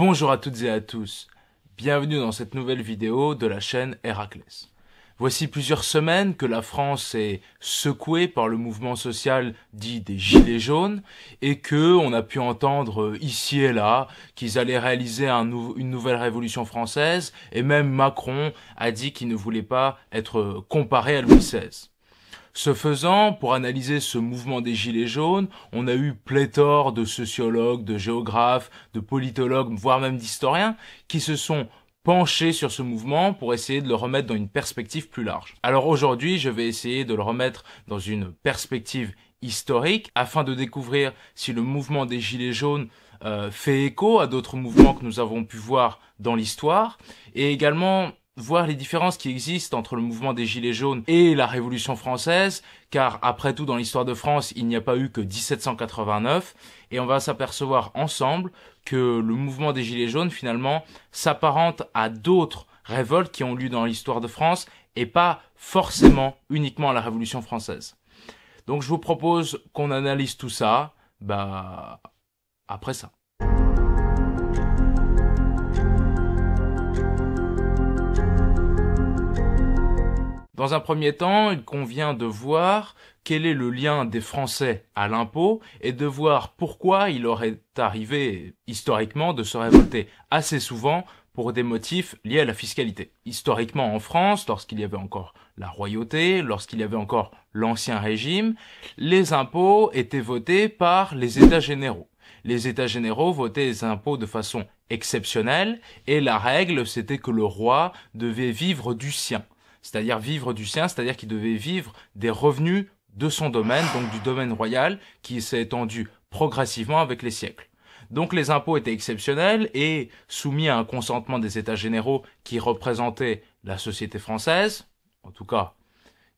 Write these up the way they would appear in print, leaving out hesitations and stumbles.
Bonjour à toutes et à tous, bienvenue dans cette nouvelle vidéo de la chaîne Héraclès. Voici plusieurs semaines que la France est secouée par le mouvement social dit des Gilets jaunes et que on a pu entendre ici et là qu'ils allaient réaliser une nouvelle révolution française et même Macron a dit qu'il ne voulait pas être comparé à Louis XVI. Ce faisant, pour analyser ce mouvement des Gilets jaunes, on a eu pléthore de sociologues, de géographes, de politologues, voire même d'historiens, qui se sont penchés sur ce mouvement pour essayer de le remettre dans une perspective plus large. Alors aujourd'hui, je vais essayer de le remettre dans une perspective historique, afin de découvrir si le mouvement des Gilets jaunes fait écho à d'autres mouvements que nous avons pu voir dans l'histoire, et également voir les différences qui existent entre le mouvement des Gilets jaunes et la Révolution française, car après tout dans l'histoire de France, il n'y a pas eu que 1789, et on va s'apercevoir ensemble que le mouvement des Gilets jaunes finalement s'apparente à d'autres révoltes qui ont lieu dans l'histoire de France, et pas forcément uniquement à la Révolution française. Donc je vous propose qu'on analyse tout ça, après ça. Dans un premier temps, il convient de voir quel est le lien des Français à l'impôt et de voir pourquoi il leur est arrivé historiquement de se révolter assez souvent pour des motifs liés à la fiscalité. Historiquement en France, lorsqu'il y avait encore la royauté, lorsqu'il y avait encore l'Ancien Régime, les impôts étaient votés par les États généraux. Les États généraux votaient les impôts de façon exceptionnelle et la règle c'était que le roi devait vivre du sien. C'est-à-dire vivre du sien, c'est-à-dire qu'il devait vivre des revenus de son domaine, donc du domaine royal, qui s'est étendu progressivement avec les siècles. Donc les impôts étaient exceptionnels et soumis à un consentement des États généraux qui représentaient la société française, en tout cas,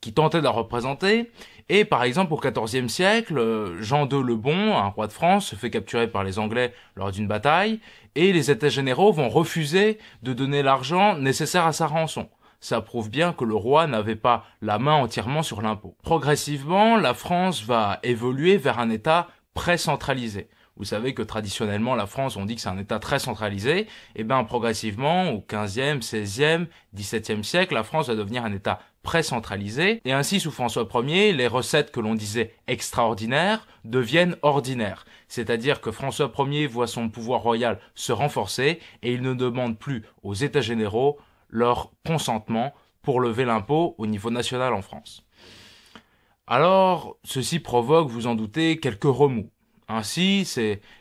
qui tentait de la représenter. Et par exemple, au XIVe siècle, Jean II le Bon, un roi de France, se fait capturer par les Anglais lors d'une bataille, et les États généraux vont refuser de donner l'argent nécessaire à sa rançon. Ça prouve bien que le roi n'avait pas la main entièrement sur l'impôt. Progressivement, la France va évoluer vers un État précentralisé. Vous savez que traditionnellement, la France, on dit que c'est un État très centralisé. Et bien, progressivement, au XVe, XVIe, XVIIe siècle, la France va devenir un État précentralisé. Et ainsi, sous François Ier, les recettes que l'on disait extraordinaires deviennent ordinaires. C'est-à-dire que François Ier voit son pouvoir royal se renforcer et il ne demande plus aux États généraux leur consentement pour lever l'impôt au niveau national en France. Alors, ceci provoque, vous en doutez, quelques remous. Ainsi,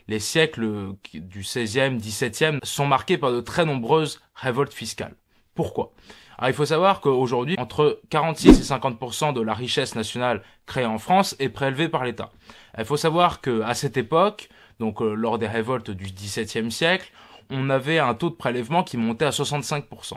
les siècles du XVIe, XVIIe sont marqués par de très nombreuses révoltes fiscales. Pourquoi ? Alors, il faut savoir qu'aujourd'hui, entre 46 et 50% de la richesse nationale créée en France est prélevée par l'État. Il faut savoir qu'à cette époque, donc lors des révoltes du XVIIe siècle, on avait un taux de prélèvement qui montait à 65%.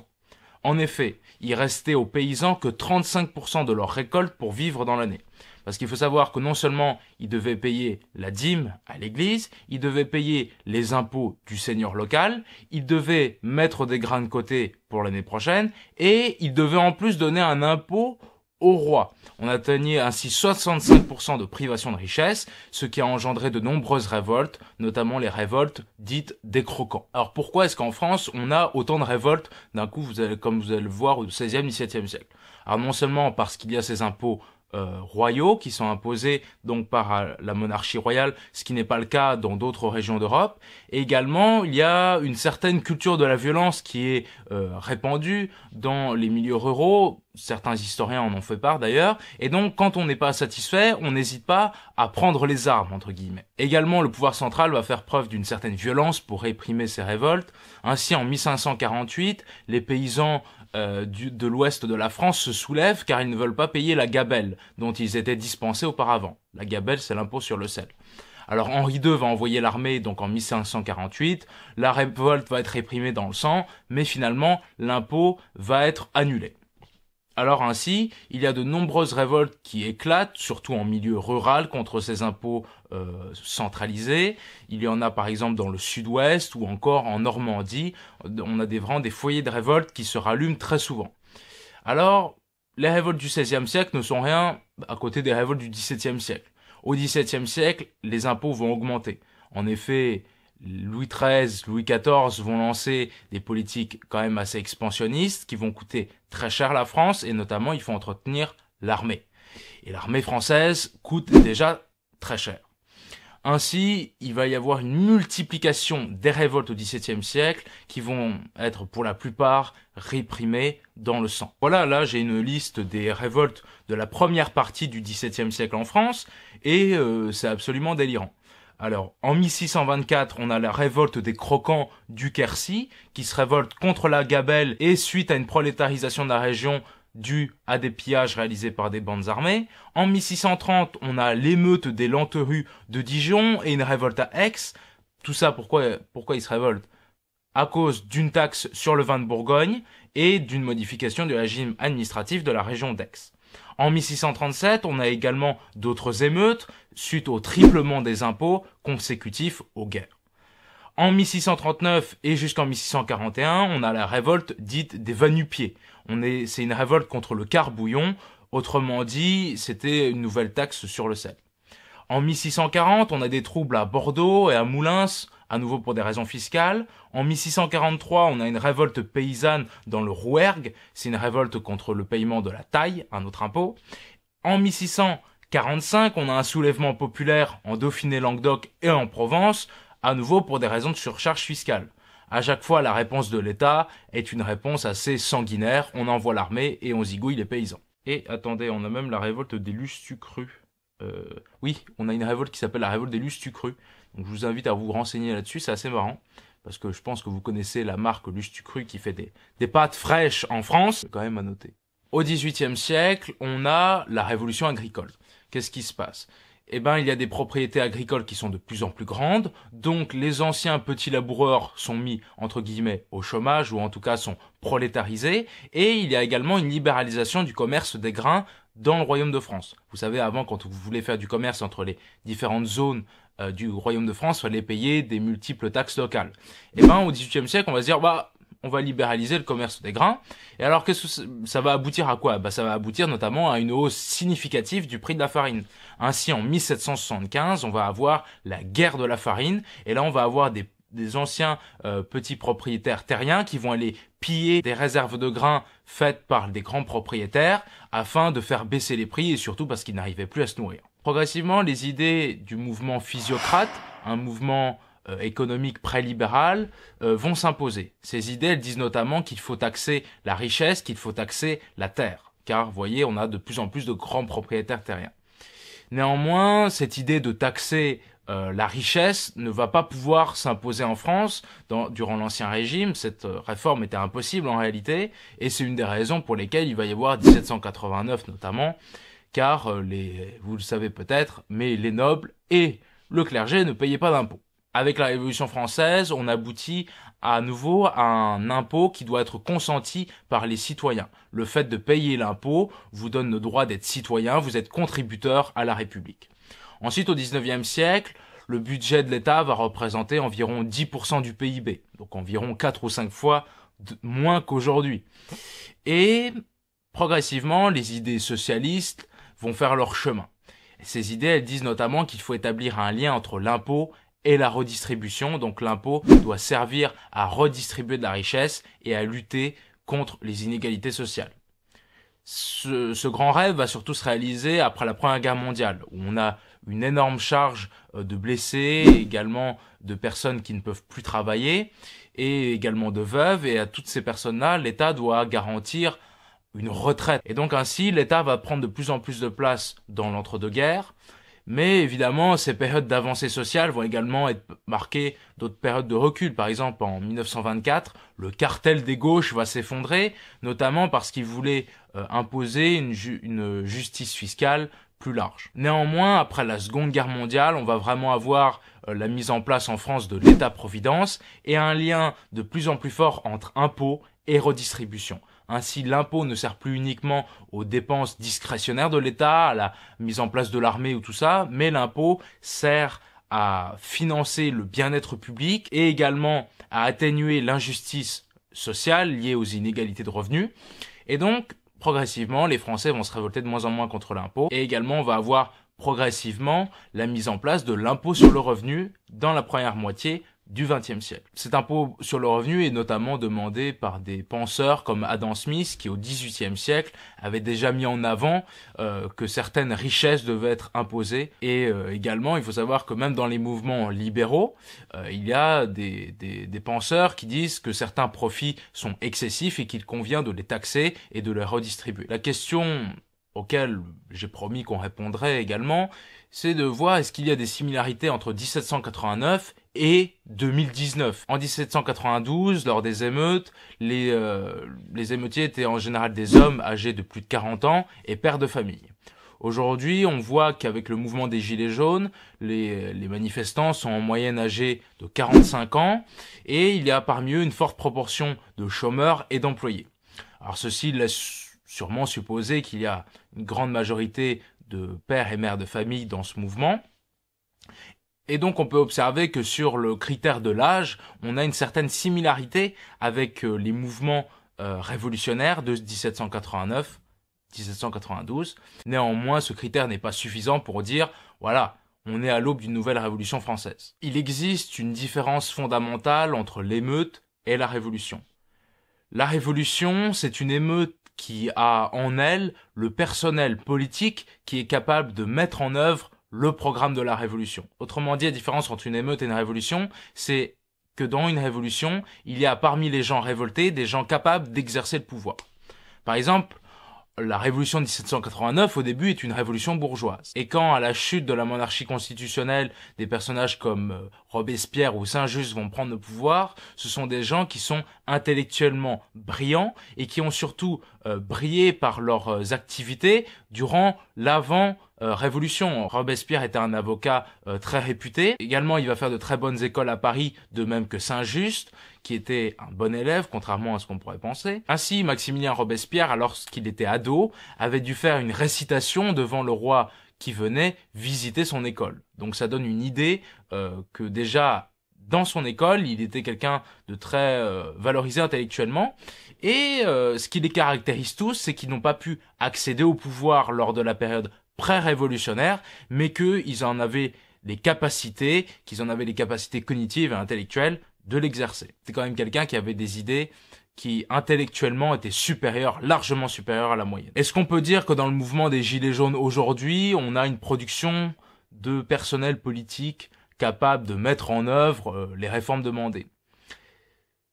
En effet, il restait aux paysans que 35% de leur récolte pour vivre dans l'année. Parce qu'il faut savoir que non seulement ils devaient payer la dîme à l'église, ils devaient payer les impôts du seigneur local, ils devaient mettre des grains de côté pour l'année prochaine, et ils devaient en plus donner un impôt au roi. On atteignait ainsi 65% de privation de richesse, ce qui a engendré de nombreuses révoltes, notamment les révoltes dites des croquants. Alors pourquoi est-ce qu'en France, on a autant de révoltes d'un coup, comme vous allez le voir, au XVIe, XVIIe siècle? Alors non seulement parce qu'il y a ces impôts royaux qui sont imposés donc par la monarchie royale, ce qui n'est pas le cas dans d'autres régions d'Europe. Et également, il y a une certaine culture de la violence qui est répandue dans les milieux ruraux. Certains historiens en ont fait part d'ailleurs. Et donc, quand on n'est pas satisfait, on n'hésite pas à prendre les armes, entre guillemets. Également, le pouvoir central va faire preuve d'une certaine violence pour réprimer ces révoltes. Ainsi, en 1548, les paysans de l'ouest de la France se soulèvent car ils ne veulent pas payer la gabelle dont ils étaient dispensés auparavant. La gabelle, c'est l'impôt sur le sel. Alors Henri II va envoyer l'armée donc en 1548, la révolte va être réprimée dans le sang, mais finalement l'impôt va être annulé. Alors ainsi, il y a de nombreuses révoltes qui éclatent, surtout en milieu rural, contre ces impôts centralisés. Il y en a par exemple dans le sud-ouest ou encore en Normandie. On a vraiment des foyers de révolte qui se rallument très souvent. Alors, les révoltes du XVIe siècle ne sont rien à côté des révoltes du XVIIe siècle. Au XVIIe siècle, les impôts vont augmenter. En effet, Louis XIII, Louis XIV vont lancer des politiques quand même assez expansionnistes qui vont coûter très cher la France et notamment il faut entretenir l'armée. Et l'armée française coûte déjà très cher. Ainsi, il va y avoir une multiplication des révoltes au XVIIe siècle qui vont être pour la plupart réprimées dans le sang. Voilà, là j'ai une liste des révoltes de la première partie du XVIIe siècle en France et c'est absolument délirant. Alors, en 1624, on a la révolte des croquants du Quercy qui se révolte contre la gabelle et suite à une prolétarisation de la région dû à des pillages réalisés par des bandes armées. En 1630, on a l'émeute des Lanterues de Dijon et une révolte à Aix. Tout ça, pourquoi ils se révoltent? À cause d'une taxe sur le vin de Bourgogne et d'une modification du régime administratif de la région d'Aix. En 1637, on a également d'autres émeutes suite au triplement des impôts consécutifs aux guerres. En 1639 et jusqu'en 1641, on a la révolte dite des va-nu-pieds. C'est une révolte contre le quart-bouillon, autrement dit, c'était une nouvelle taxe sur le sel. En 1640, on a des troubles à Bordeaux et à Moulins, à nouveau pour des raisons fiscales. En 1643, on a une révolte paysanne dans le Rouergue, c'est une révolte contre le paiement de la taille, un autre impôt. En 1645, on a un soulèvement populaire en Dauphiné-Languedoc et en Provence, à nouveau pour des raisons de surcharge fiscale. À chaque fois, la réponse de l'État est une réponse assez sanguinaire. On envoie l'armée et on zigouille les paysans. Et attendez, on a même la révolte des Lustucrus. Oui, on a une révolte qui s'appelle la révolte des Lustucrus. Donc je vous invite à vous renseigner là-dessus, c'est assez marrant. Parce que je pense que vous connaissez la marque Lustucrus qui fait des pâtes fraîches en France. C'est quand même à noter. Au XVIIIe siècle, on a la révolution agricole. Qu'est-ce qui se passe ? Eh ben, il y a des propriétés agricoles qui sont de plus en plus grandes, donc les anciens petits laboureurs sont mis, entre guillemets, au chômage, ou en tout cas sont prolétarisés, et il y a également une libéralisation du commerce des grains dans le Royaume de France. Vous savez, avant, quand vous voulez faire du commerce entre les différentes zones du Royaume de France, il fallait payer des multiples taxes locales. Eh ben, au XVIIIe siècle, on va se dire, on va libéraliser le commerce des grains. Et alors, qu'est-ce que ça va aboutir à quoi? Ça va aboutir notamment à une hausse significative du prix de la farine. Ainsi, en 1775, on va avoir la guerre de la farine. Et là, on va avoir des anciens petits propriétaires terriens qui vont aller piller des réserves de grains faites par des grands propriétaires afin de faire baisser les prix et surtout parce qu'ils n'arrivaient plus à se nourrir. Progressivement, les idées du mouvement physiocrate, un mouvement économique pré-libéral, vont s'imposer. Ces idées, elles disent notamment qu'il faut taxer la richesse, qu'il faut taxer la terre. Car, vous voyez, on a de plus en plus de grands propriétaires terriens. Néanmoins, cette idée de taxer la richesse ne va pas pouvoir s'imposer en France durant l'Ancien Régime. Cette réforme était impossible en réalité, et c'est une des raisons pour lesquelles il va y avoir 1789 notamment, car vous le savez peut-être, mais les nobles et le clergé ne payaient pas d'impôts. Avec la Révolution française, on aboutit à nouveau à un impôt qui doit être consenti par les citoyens. Le fait de payer l'impôt vous donne le droit d'être citoyen, vous êtes contributeur à la République. Ensuite, au XIXe siècle, le budget de l'État va représenter environ 10% du PIB, donc environ 4 ou 5 fois moins qu'aujourd'hui. Et progressivement, les idées socialistes vont faire leur chemin. Ces idées, elles disent notamment qu'il faut établir un lien entre l'impôt et la redistribution. Donc l'impôt doit servir à redistribuer de la richesse et à lutter contre les inégalités sociales. Ce grand rêve va surtout se réaliser après la Première Guerre mondiale, où on a une énorme charge de blessés, également de personnes qui ne peuvent plus travailler, et également de veuves, et à toutes ces personnes-là, l'État doit garantir une retraite. Et donc ainsi, l'État va prendre de plus en plus de place dans l'entre-deux-guerres, mais évidemment, ces périodes d'avancée sociale vont également être marquées d'autres périodes de recul. Par exemple, en 1924, le cartel des gauches va s'effondrer, notamment parce qu'il voulait imposer une justice fiscale plus large. Néanmoins, après la Seconde Guerre mondiale, on va vraiment avoir la mise en place en France de l'État-providence et un lien de plus en plus fort entre impôts et redistribution. Ainsi, l'impôt ne sert plus uniquement aux dépenses discrétionnaires de l'État, à la mise en place de l'armée ou tout ça, mais l'impôt sert à financer le bien-être public et également à atténuer l'injustice sociale liée aux inégalités de revenus. Et donc, progressivement, les Français vont se révolter de moins en moins contre l'impôt. Et également, on va avoir progressivement la mise en place de l'impôt sur le revenu dans la première moitié du XXe siècle. Cet impôt sur le revenu est notamment demandé par des penseurs comme Adam Smith, qui au XVIIIe siècle avait déjà mis en avant que certaines richesses devaient être imposées. Et également, il faut savoir que même dans les mouvements libéraux, il y a des penseurs qui disent que certains profits sont excessifs et qu'il convient de les taxer et de les redistribuer. La question auquel j'ai promis qu'on répondrait également, c'est de voir est-ce qu'il y a des similarités entre 1789 et 2019. En 1792, lors des émeutes, les émeutiers étaient en général des hommes âgés de plus de 40 ans et pères de famille. Aujourd'hui, on voit qu'avec le mouvement des Gilets jaunes, les manifestants sont en moyenne âgés de 45 ans et il y a parmi eux une forte proportion de chômeurs et d'employés. Alors ceci laisse sûrement supposer qu'il y a une grande majorité de pères et mères de famille dans ce mouvement. Et donc on peut observer que sur le critère de l'âge, on a une certaine similarité avec les mouvements révolutionnaires de 1789, 1792. Néanmoins, ce critère n'est pas suffisant pour dire, voilà, on est à l'aube d'une nouvelle révolution française. Il existe une différence fondamentale entre l'émeute et la révolution. La révolution, c'est une émeute qui a en elle le personnel politique qui est capable de mettre en œuvre le programme de la révolution. Autrement dit, la différence entre une émeute et une révolution, c'est que dans une révolution, il y a parmi les gens révoltés des gens capables d'exercer le pouvoir. Par exemple, la révolution de 1789, au début, est une révolution bourgeoise. Et quand, à la chute de la monarchie constitutionnelle, des personnages comme Robespierre ou Saint-Just vont prendre le pouvoir, ce sont des gens qui sont intellectuellement brillants et qui ont surtout brillé par leurs activités durant l'avant-révolution. Robespierre était un avocat très réputé. Également, il va faire de très bonnes écoles à Paris, de même que Saint-Just, qui était un bon élève, contrairement à ce qu'on pourrait penser. Ainsi, Maximilien Robespierre, alors qu'il était ado, avait dû faire une récitation devant le roi qui venait visiter son école. Donc ça donne une idée que déjà, dans son école, il était quelqu'un de très valorisé intellectuellement. Et ce qui les caractérise tous, c'est qu'ils n'ont pas pu accéder au pouvoir lors de la période pré-révolutionnaire, mais qu'ils en avaient les capacités, cognitives et intellectuelles de l'exercer. C'est quand même quelqu'un qui avait des idées qui intellectuellement étaient supérieures, largement supérieures à la moyenne. Est-ce qu'on peut dire que dans le mouvement des Gilets jaunes aujourd'hui, on a une production de personnel politique capable de mettre en œuvre les réformes demandées?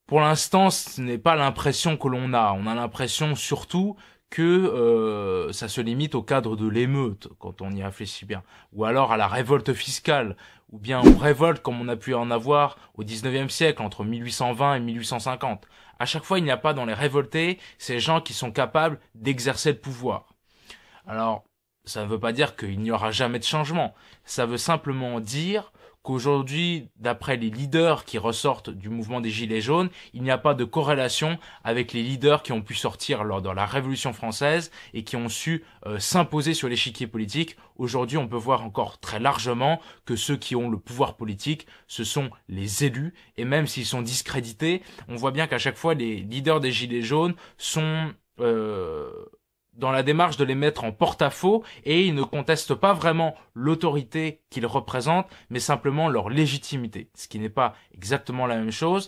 Pour l'instant, ce n'est pas l'impression que l'on a. On a l'impression surtout que ça se limite au cadre de l'émeute, quand on y réfléchit bien, ou alors à la révolte fiscale, ou bien aux révoltes comme on a pu en avoir au 19e siècle, entre 1820 et 1850. À chaque fois, il n'y a pas dans les révoltés ces gens qui sont capables d'exercer le pouvoir. Alors, ça ne veut pas dire qu'il n'y aura jamais de changement. Ça veut simplement dire qu'aujourd'hui, d'après les leaders qui ressortent du mouvement des Gilets jaunes, il n'y a pas de corrélation avec les leaders qui ont pu sortir lors de la Révolution française et qui ont su s'imposer sur l'échiquier politique. Aujourd'hui, on peut voir encore très largement que ceux qui ont le pouvoir politique, ce sont les élus, et même s'ils sont discrédités, on voit bien qu'à chaque fois, les leaders des Gilets jaunes sont dans la démarche de les mettre en porte-à-faux, et ils ne contestent pas vraiment l'autorité qu'ils représentent, mais simplement leur légitimité, ce qui n'est pas exactement la même chose.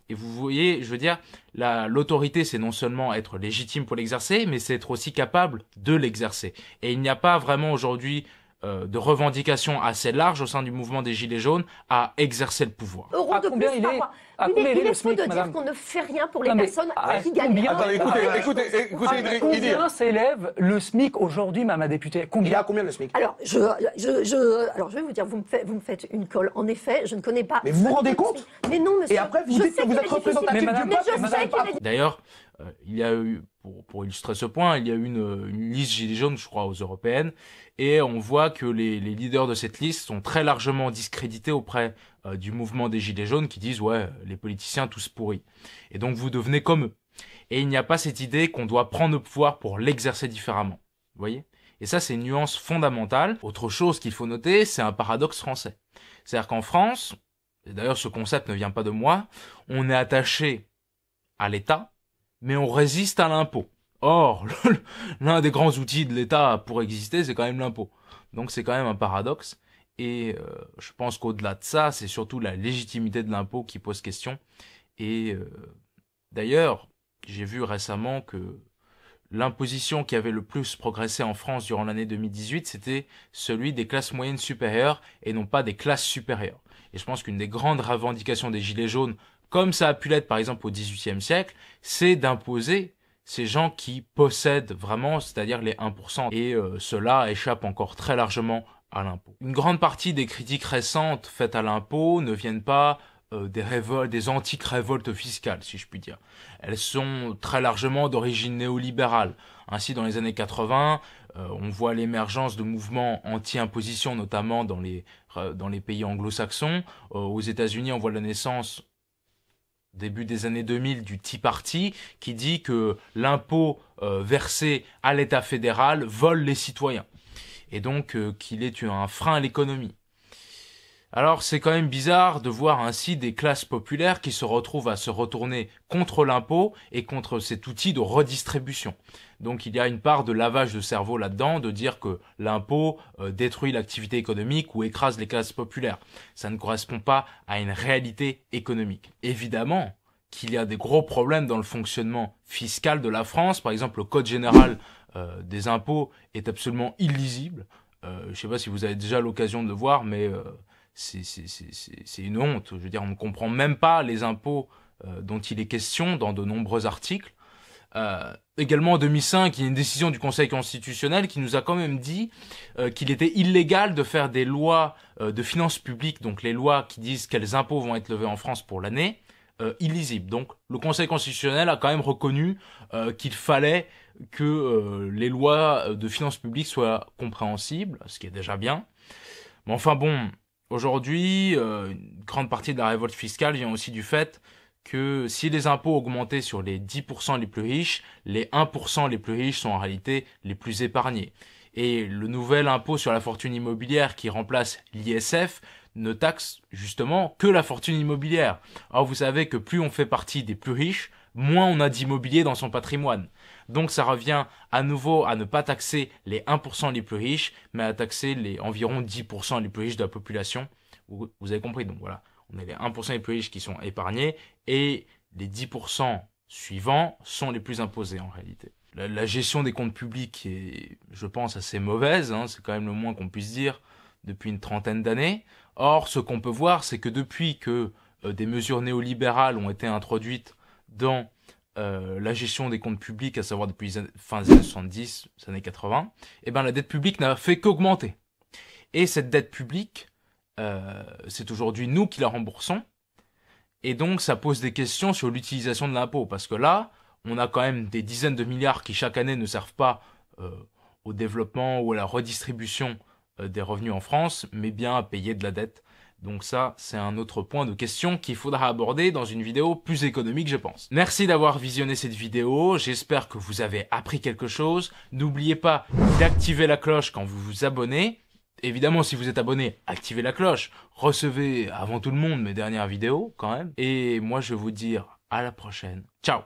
Et vous voyez, je veux dire, l'autorité, c'est non seulement être légitime pour l'exercer, mais c'est être aussi capable de l'exercer. Et il n'y a pas vraiment aujourd'hui de revendications assez larges au sein du mouvement des Gilets jaunes à exercer le pouvoir. À combien il est Il est le faux SMIC, de madame? dire qu'on ne fait rien pour les Non, mais personnes à qui gagnent. combien- Attendez, écoutez, Idriss. Combien s'élève le SMIC aujourd'hui, madame la députée? Il est Combien? à combien le SMIC? Alors, je vais vous dire, vous me faites une colle. En effet, je ne connais pas. Mais vous vous rendez compte? Mais non, monsieur. Et après, vous je dites sais que vous qu'il êtes est difficile. représentatif Mais du Mais peuple. je madame, sais qu'il est D'ailleurs, il y a eu, pour illustrer ce point, il y a eu une liste Gilets jaunes, je crois, aux européennes, et on voit que les leaders de cette liste sont très largement discrédités auprès du mouvement des Gilets jaunes, qui disent, ouais, les politiciens tous pourris. Et donc vous devenez comme eux. Et il n'y a pas cette idée qu'on doit prendre le pouvoir pour l'exercer différemment. Vous voyez? Et ça, c'est une nuance fondamentale. Autre chose qu'il faut noter, c'est un paradoxe français. C'est-à-dire qu'en France, et d'ailleurs ce concept ne vient pas de moi, on est attaché à l'État, mais on résiste à l'impôt. Or, l'un des grands outils de l'État pour exister, c'est quand même l'impôt. Donc c'est quand même un paradoxe. Et je pense qu'au-delà de ça, c'est surtout la légitimité de l'impôt qui pose question. Et d'ailleurs, j'ai vu récemment que l'imposition qui avait le plus progressé en France durant l'année 2018, c'était celui des classes moyennes supérieures et non pas des classes supérieures. Et je pense qu'une des grandes revendications des Gilets jaunes, comme ça a pu l'être par exemple au XVIIIe siècle, c'est d'imposer ces gens qui possèdent vraiment, c'est-à-dire les 1%. Et cela échappe encore très largement à l'impôt. Une grande partie des critiques récentes faites à l'impôt ne viennent pas des révoltes, des antiques révoltes fiscales, si je puis dire. Elles sont très largement d'origine néolibérale. Ainsi, dans les années 80, on voit l'émergence de mouvements anti-imposition, notamment dans les pays anglo-saxons. Aux États-Unis, on voit la naissance, début des années 2000, du Tea Party, qui dit que l'impôt versé à l'État fédéral vole les citoyens. Et donc qu'il est un frein à l'économie. Alors c'est quand même bizarre de voir ainsi des classes populaires qui se retrouvent à se retourner contre l'impôt et contre cet outil de redistribution. Donc il y a une part de lavage de cerveau là-dedans, de dire que l'impôt détruit l'activité économique ou écrase les classes populaires. Ça ne correspond pas à une réalité économique. Évidemment qu'il y a des gros problèmes dans le fonctionnement fiscal de la France. Par exemple, le Code général des impôts est absolument illisible. Je ne sais pas si vous avez déjà l'occasion de le voir, mais c'est une honte. Je veux dire, on ne comprend même pas les impôts dont il est question dans de nombreux articles. Également en 2005, il y a une décision du Conseil constitutionnel qui nous a quand même dit qu'il était illégal de faire des lois de finances publiques, donc les lois qui disent quels impôts vont être levés en France pour l'année, illisibles. Donc le Conseil constitutionnel a quand même reconnu qu'il fallait que les lois de finances publiques soient compréhensibles, ce qui est déjà bien. Mais enfin bon, aujourd'hui, une grande partie de la révolte fiscale vient aussi du fait que si les impôts augmentaient sur les 10% les plus riches, les 1% les plus riches sont en réalité les plus épargnés. Et le nouvel impôt sur la fortune immobilière qui remplace l'ISF ne taxe justement que la fortune immobilière. Or vous savez que plus on fait partie des plus riches, moins on a d'immobilier dans son patrimoine. Donc ça revient à nouveau à ne pas taxer les 1% les plus riches, mais à taxer les environ 10% les plus riches de la population. Vous avez compris, donc voilà. On a les 1% les plus riches qui sont épargnés et les 10% suivants sont les plus imposés en réalité. La gestion des comptes publics est, je pense, assez mauvaise, hein, c'est quand même le moins qu'on puisse dire depuis une trentaine d'années. Or, ce qu'on peut voir, c'est que depuis que des mesures néolibérales ont été introduites dans la gestion des comptes publics, à savoir depuis fin des années 70, les années 80, eh ben la dette publique n'a fait qu'augmenter. Et cette dette publique, c'est aujourd'hui nous qui la remboursons. Et donc, ça pose des questions sur l'utilisation de l'impôt. Parce que là, on a quand même des dizaines de milliards qui chaque année ne servent pas au développement ou à la redistribution des revenus en France, mais bien à payer de la dette. Donc ça, c'est un autre point de question qu'il faudra aborder dans une vidéo plus économique, je pense. Merci d'avoir visionné cette vidéo, j'espère que vous avez appris quelque chose. N'oubliez pas d'activer la cloche quand vous vous abonnez. Évidemment, si vous êtes abonné, activez la cloche. Recevez avant tout le monde mes dernières vidéos, quand même. Et moi, je vais vous dire à la prochaine. Ciao!